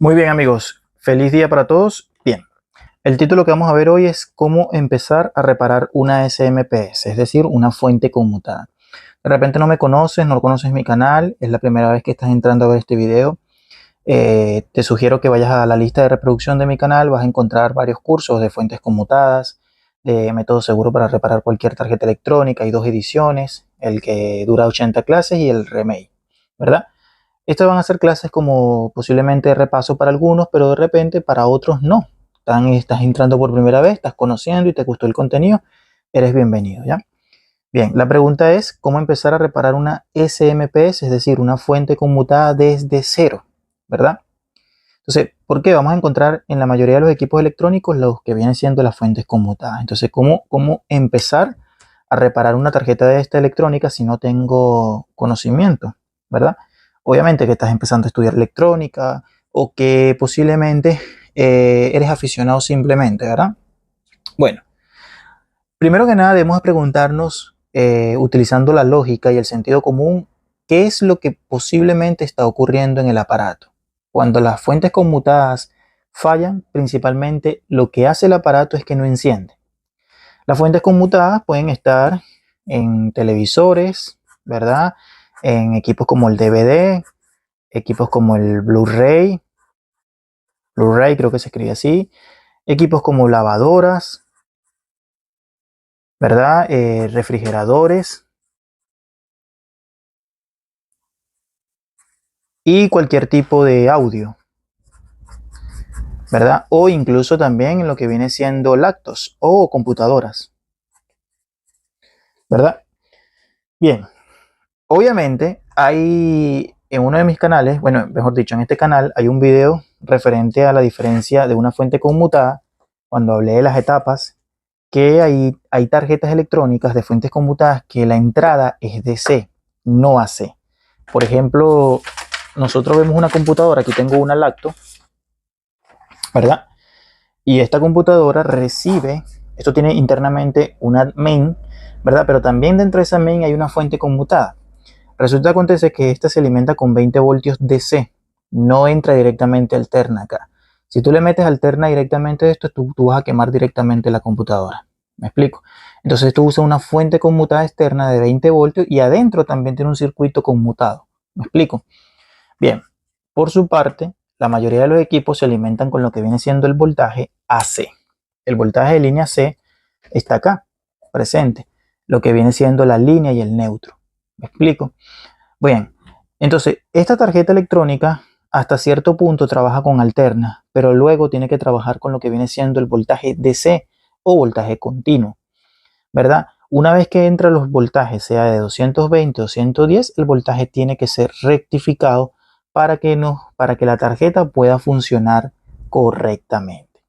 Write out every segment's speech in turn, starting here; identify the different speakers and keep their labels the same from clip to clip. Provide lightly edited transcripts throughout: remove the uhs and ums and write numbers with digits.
Speaker 1: Muy bien, amigos, feliz día para todos. Bien, el título que vamos a ver hoy es cómo empezar a reparar una SMPS, es decir, una fuente conmutada. De repente no me conoces, no conoces mi canal, es la primera vez que estás entrando a ver este video. Te sugiero que vayas a la lista de reproducción de mi canal, vas a encontrar varios cursos de fuentes conmutadas, de método seguro para reparar cualquier tarjeta electrónica. Hay dos ediciones, el que dura 80 clases y el remake, ¿verdad? Estas van a ser clases como posiblemente de repaso para algunos, pero de repente para otros no. Estás entrando por primera vez, estás conociendo y te gustó el contenido, eres bienvenido, ¿ya? Bien, la pregunta es cómo empezar a reparar una SMPS, es decir, una fuente conmutada desde cero, ¿verdad? Entonces, ¿por qué? Vamos a encontrar en la mayoría de los equipos electrónicos los que vienen siendo las fuentes conmutadas. Entonces, ¿cómo empezar a reparar una tarjeta de esta electrónica si no tengo conocimiento, ¿verdad? Obviamente que estás empezando a estudiar electrónica o que posiblemente eres aficionado simplemente, ¿verdad? Bueno, primero que nada debemos preguntarnos, utilizando la lógica y el sentido común, ¿qué es lo que posiblemente está ocurriendo en el aparato? Cuando las fuentes conmutadas fallan, principalmente lo que hace el aparato es que no enciende. Las fuentes conmutadas pueden estar en televisores, ¿verdad? En equipos como el DVD, equipos como el Blu-ray creo que se escribe así, equipos como lavadoras, ¿verdad? Refrigeradores y cualquier tipo de audio, ¿verdad? O incluso también en lo que viene siendo laptops o computadoras, ¿verdad? Bien, obviamente hay en uno de mis canales, bueno, mejor dicho, en este canal hay un video referente a la diferencia de una fuente conmutada, cuando hablé de las etapas, que hay tarjetas electrónicas de fuentes conmutadas que la entrada es DC, no AC. Por ejemplo, nosotros vemos una computadora, aquí tengo una laptop, ¿verdad? Y esta computadora recibe, esto tiene internamente una main, ¿verdad? Pero también dentro de esa main hay una fuente conmutada. Resulta acontece que esta se alimenta con 20 voltios DC, no entra directamente alterna acá. Si tú le metes alterna directamente esto, tú vas a quemar directamente la computadora. ¿Me explico? Entonces tú usas una fuente conmutada externa de 20 voltios y adentro también tiene un circuito conmutado. ¿Me explico? Bien, por su parte, la mayoría de los equipos se alimentan con lo que viene siendo el voltaje AC. El voltaje de línea C está acá, presente, lo que viene siendo la línea y el neutro. ¿Me explico? Bien, entonces esta tarjeta electrónica hasta cierto punto trabaja con alterna, pero luego tiene que trabajar con lo que viene siendo el voltaje DC o voltaje continuo, ¿verdad? Una vez que entran los voltajes, sea de 220 o 110, el voltaje tiene que ser rectificado para que la tarjeta pueda funcionar correctamente.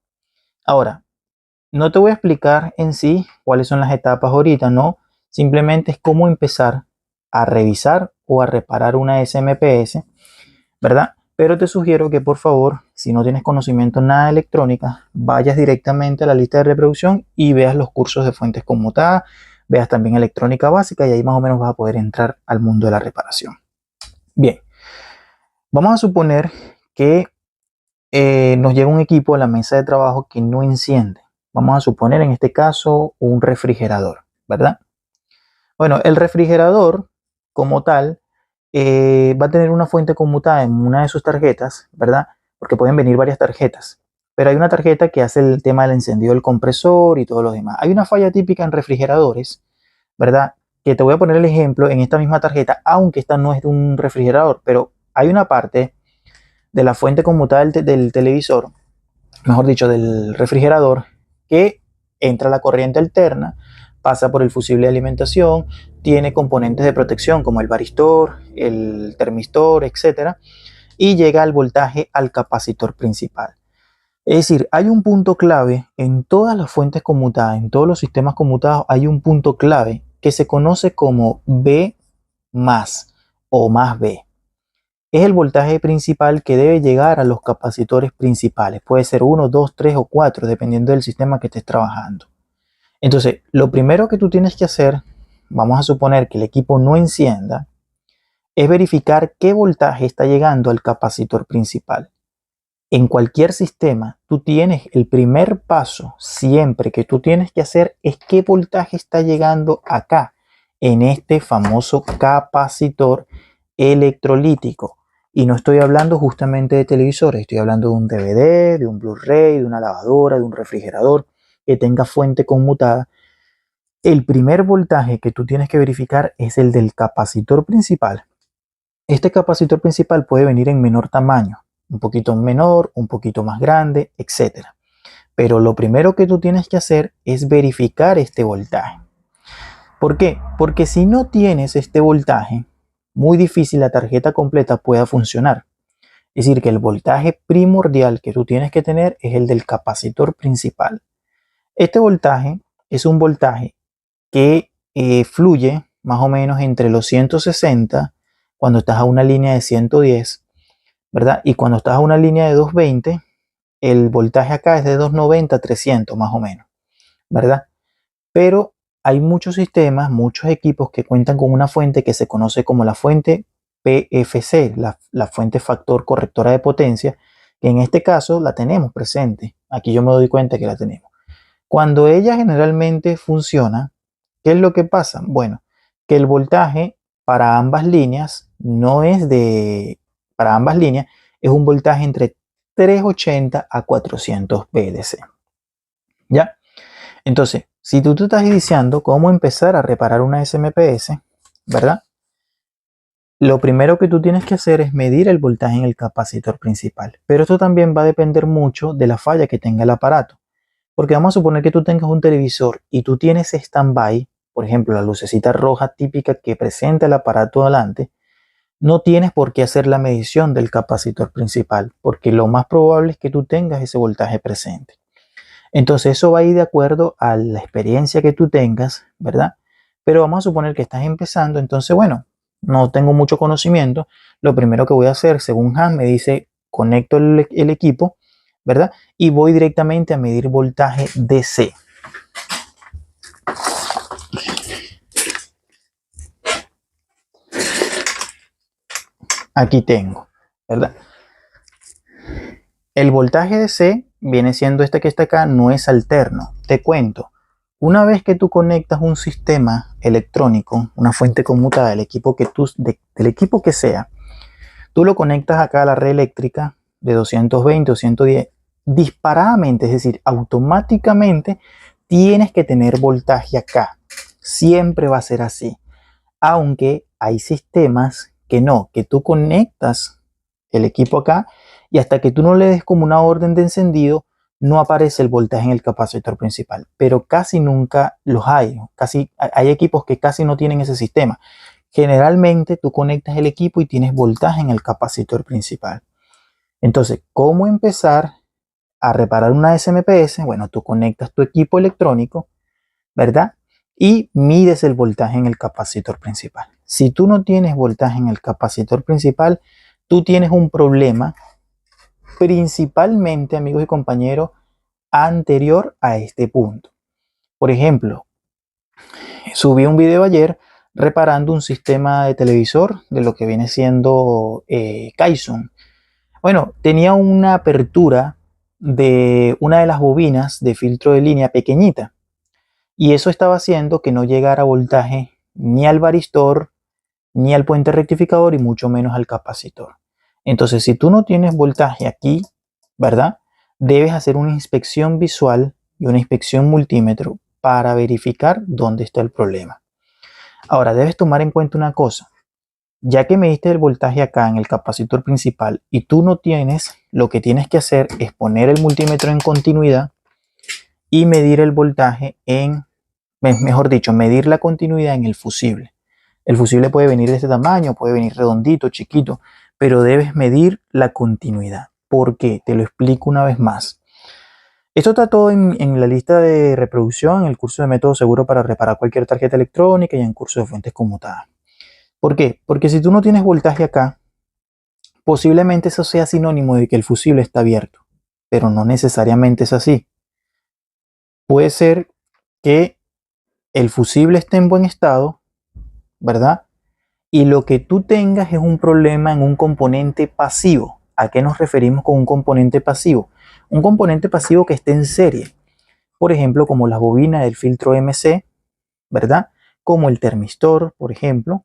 Speaker 1: Ahora, no te voy a explicar en sí cuáles son las etapas ahorita, no, simplemente es cómo empezar a revisar o a reparar una SMPS, ¿verdad? Pero te sugiero que por favor, si no tienes conocimiento nada de electrónica, vayas directamente a la lista de reproducción y veas los cursos de fuentes conmutadas, veas también electrónica básica y ahí más o menos vas a poder entrar al mundo de la reparación. Bien, vamos a suponer que nos llega un equipo a la mesa de trabajo que no enciende. Vamos a suponer en este caso un refrigerador, ¿verdad? Bueno, el refrigerador como tal va a tener una fuente conmutada en una de sus tarjetas, ¿verdad? Porque pueden venir varias tarjetas, pero hay una tarjeta que hace el tema del encendido del compresor y todo lo demás. Hay una falla típica en refrigeradores, ¿verdad? Que te voy a poner el ejemplo en esta misma tarjeta, aunque esta no es de un refrigerador, pero hay una parte de la fuente conmutada del televisor, mejor dicho, del refrigerador, que entra la corriente alterna, pasa por el fusible de alimentación, tiene componentes de protección como el varistor, el termistor, etcétera, y llega al voltaje al capacitor principal. Es decir, hay un punto clave en todas las fuentes conmutadas, en todos los sistemas conmutados, hay un punto clave que se conoce como B más o más B. Es el voltaje principal que debe llegar a los capacitores principales. Puede ser 1, 2, 3 o 4, dependiendo del sistema que estés trabajando. Entonces, lo primero que tú tienes que hacer, vamos a suponer que el equipo no encienda, es verificar qué voltaje está llegando al capacitor principal. En cualquier sistema, tú tienes el primer paso siempre que tú tienes que hacer es qué voltaje está llegando acá, en este famoso capacitor electrolítico. Y no estoy hablando justamente de televisores, estoy hablando de un DVD, de un Blu-ray, de una lavadora, de un refrigerador que tenga fuente conmutada. El primer voltaje que tú tienes que verificar es el del capacitor principal. Este capacitor principal puede venir en menor tamaño, un poquito menor, un poquito más grande, etcétera. Pero lo primero que tú tienes que hacer es verificar este voltaje. ¿Por qué? Porque si no tienes este voltaje, muy difícil la tarjeta completa pueda funcionar. Es decir, que el voltaje primordial que tú tienes que tener es el del capacitor principal. Este voltaje es un voltaje que fluye más o menos entre los 160 cuando estás a una línea de 110, ¿verdad? Y cuando estás a una línea de 220, el voltaje acá es de 290 a 300 más o menos, ¿verdad? Pero hay muchos sistemas, muchos equipos que cuentan con una fuente que se conoce como la fuente PFC, la fuente factor correctora de potencia, que en este caso la tenemos presente. Aquí yo me doy cuenta que la tenemos. Cuando ella generalmente funciona, ¿qué es lo que pasa? Bueno, que el voltaje para ambas líneas no es para ambas líneas es un voltaje entre 380 a 400 VDC. ¿Ya? Entonces, si tú te estás iniciando cómo empezar a reparar una SMPS, ¿verdad? Lo primero que tú tienes que hacer es medir el voltaje en el capacitor principal. Pero esto también va a depender mucho de la falla que tenga el aparato. Porque vamos a suponer que tú tengas un televisor y tú tienes stand-by, por ejemplo, la lucecita roja típica que presenta el aparato adelante, no tienes por qué hacer la medición del capacitor principal, porque lo más probable es que tú tengas ese voltaje presente. Entonces eso va a ir de acuerdo a la experiencia que tú tengas, ¿verdad? Pero vamos a suponer que estás empezando, entonces bueno, no tengo mucho conocimiento. Lo primero que voy a hacer, según Hans me dice, conecto el equipo, ¿verdad? Y voy directamente a medir voltaje DC. Aquí tengo, ¿verdad? El voltaje DC viene siendo este que está acá, no es alterno. Te cuento, una vez que tú conectas un sistema electrónico, una fuente conmutada del equipo del equipo que sea, tú lo conectas acá a la red eléctrica de 220 o 110 disparadamente, es decir, automáticamente tienes que tener voltaje acá. Siempre va a ser así. Aunque hay sistemas que no, que tú conectas el equipo acá y hasta que tú no le des como una orden de encendido, no aparece el voltaje en el capacitor principal. Pero casi nunca los hay. Hay equipos que casi no tienen ese sistema. Generalmente tú conectas el equipo y tienes voltaje en el capacitor principal. Entonces, ¿cómo empezar a reparar una SMPS? Bueno, tú conectas tu equipo electrónico, ¿verdad? Y mides el voltaje en el capacitor principal. Si tú no tienes voltaje en el capacitor principal, tú tienes un problema principalmente, amigos y compañeros, anterior a este punto. Por ejemplo, subí un video ayer reparando un sistema de televisor de lo que viene siendo Kaisun. Bueno, tenía una apertura de una de las bobinas de filtro de línea pequeñita y eso estaba haciendo que no llegara voltaje ni al varistor, ni al puente rectificador y mucho menos al capacitor. Entonces, si tú no tienes voltaje aquí, ¿verdad? Debes hacer una inspección visual y una inspección multímetro para verificar dónde está el problema. Ahora, debes tomar en cuenta una cosa. Ya que mediste el voltaje acá en el capacitor principal y tú no tienes, lo que tienes que hacer es poner el multímetro en continuidad y medir el voltaje mejor dicho, medir la continuidad en el fusible. El fusible puede venir de este tamaño, puede venir redondito, chiquito, pero debes medir la continuidad. ¿Por qué? Te lo explico una vez más. Esto está todo en la lista de reproducción, en el curso de método seguro para reparar cualquier tarjeta electrónica y en el curso de fuentes conmutadas. ¿Por qué? Porque si tú no tienes voltaje acá, posiblemente eso sea sinónimo de que el fusible está abierto, pero no necesariamente es así. Puede ser que el fusible esté en buen estado, ¿verdad? Y lo que tú tengas es un problema en un componente pasivo. ¿A qué nos referimos con un componente pasivo? Un componente pasivo que esté en serie. Por ejemplo, como la bobina del filtro MC, ¿verdad? Como el termistor, por ejemplo.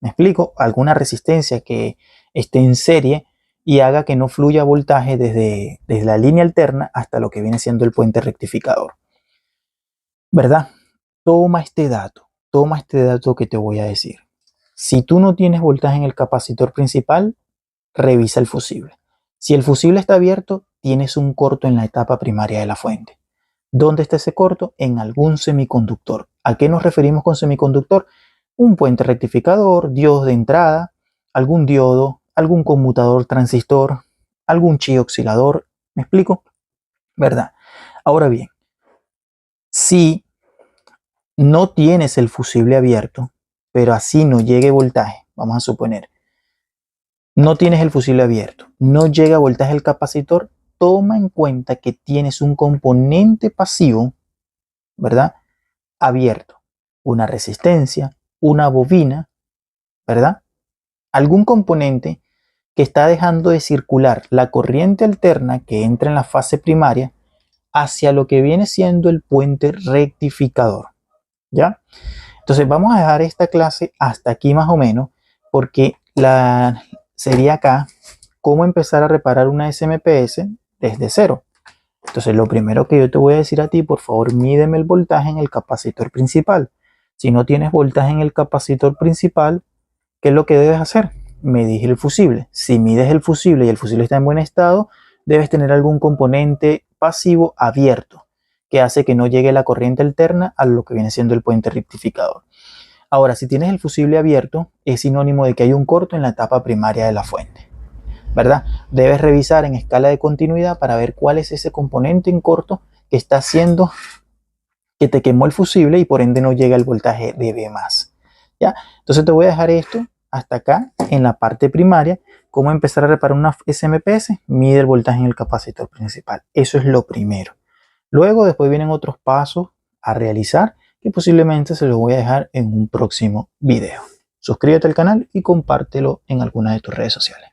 Speaker 1: ¿Me explico? Alguna resistencia que esté en serie y haga que no fluya voltaje desde la línea alterna hasta lo que viene siendo el puente rectificador. ¿Verdad? Toma este dato que te voy a decir. Si tú no tienes voltaje en el capacitor principal, revisa el fusible. Si el fusible está abierto, tienes un corto en la etapa primaria de la fuente. ¿Dónde está ese corto? En algún semiconductor. ¿A qué nos referimos con semiconductor? Un puente rectificador, diodos de entrada, algún diodo, algún conmutador transistor, algún chi oscilador. ¿Me explico? ¿Verdad? Ahora bien, si no tienes el fusible abierto, pero así no llegue voltaje, vamos a suponer, no tienes el fusible abierto, no llega voltaje al capacitor, toma en cuenta que tienes un componente pasivo, ¿verdad? Abierto, una resistencia, una bobina, ¿verdad? Algún componente que está dejando de circular la corriente alterna que entra en la fase primaria hacia lo que viene siendo el puente rectificador, ¿ya? Entonces vamos a dejar esta clase hasta aquí más o menos, porque sería acá cómo empezar a reparar una SMPS desde cero. Entonces lo primero que yo te voy a decir a ti, por favor, mídeme el voltaje en el capacitor principal. Si no tienes voltaje en el capacitor principal, ¿qué es lo que debes hacer? Medir el fusible. Si mides el fusible y el fusible está en buen estado, debes tener algún componente pasivo abierto que hace que no llegue la corriente alterna a lo que viene siendo el puente rectificador. Ahora, si tienes el fusible abierto, es sinónimo de que hay un corto en la etapa primaria de la fuente, ¿verdad? Debes revisar en escala de continuidad para ver cuál es ese componente en corto que está haciendo que te quemó el fusible y por ende no llega el voltaje de B+. ¿Ya? Entonces te voy a dejar esto hasta acá en la parte primaria. ¿Cómo empezar a reparar una SMPS? Mide el voltaje en el capacitor principal. Eso es lo primero. Luego, después vienen otros pasos a realizar que posiblemente se los voy a dejar en un próximo video. Suscríbete al canal y compártelo en alguna de tus redes sociales.